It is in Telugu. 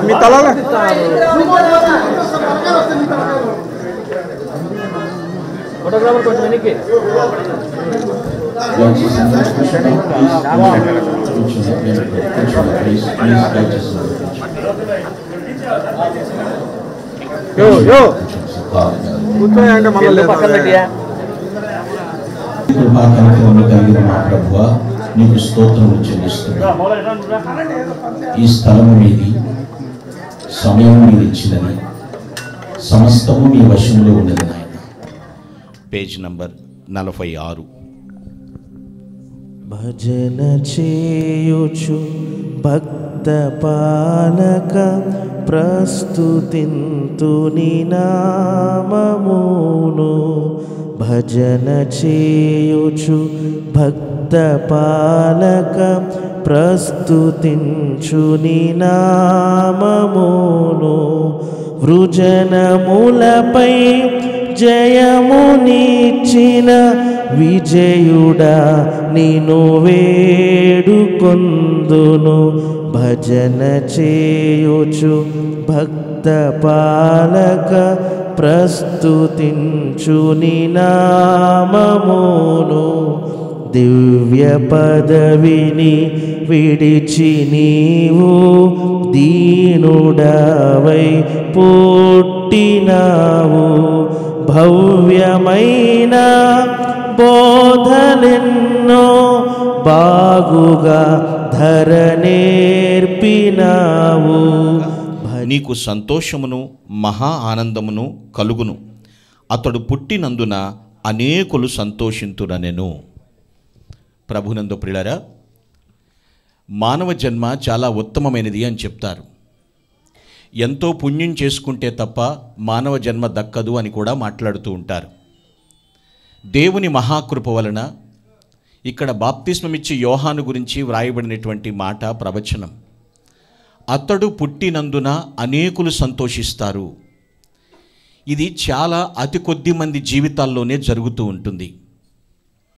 మీ తలలో ఫోటోగ్రాఫర్ కొంచెం వెనక్కి కూర్చోయంటే మళ్ళీ పక్కన పెట్టియా కృపా కనికరము కలిగిన మా ప్రభువా నీకు స్తోత్రములు చెల్లిస్తున్నాను. ఈ స్థలము మీది, సమయం మీరు ఇచ్చినది, సమస్తము మీ వశంలో ఉన్నది నాయన. Page number 46. భజన చేయుచు భక్త పాలక ప్రస్తుతింతుని నామమును. భజన చేయుచు భక్త పాలక ప్రస్తుతించుని నామమును. వృజనములపై జయమునిచ్చిన విజయుడా నిన్ను వేడుకొందును. భజన చేయుచు భక్త పాలక ప్రస్తుతించుని నామమును. దివ్య పదవిని విడిచి నీవు దీనుడవై పుట్టినావు. భవ్యమైన బోధలెన్నో బాగుగా ధరనేర్పినావు. నీకు సంతోషమును మహా ఆనందమును కలుగును. అతడు పుట్టినందున అనేకులు సంతోషింతురనెను. ప్రభునందు ప్రియులారా, మానవ జన్మ చాలా ఉత్తమమైనది అని చెప్తారు. ఎంతో పుణ్యం చేసుకుంటే తప్ప మానవ జన్మ దక్కదు అని కూడా మాట్లాడుతూ ఉంటారు. దేవుని మహాకృప వలన ఇక్కడ బాప్తిస్మమిచ్చి యోహాను గురించి వ్రాయబడినటువంటి మాట ప్రవచనం. అతడు పుట్టినందున అనేకులు సంతోషిస్తారు. ఇది చాలా అతి కొద్ది మంది జీవితాల్లోనే జరుగుతూ ఉంటుంది.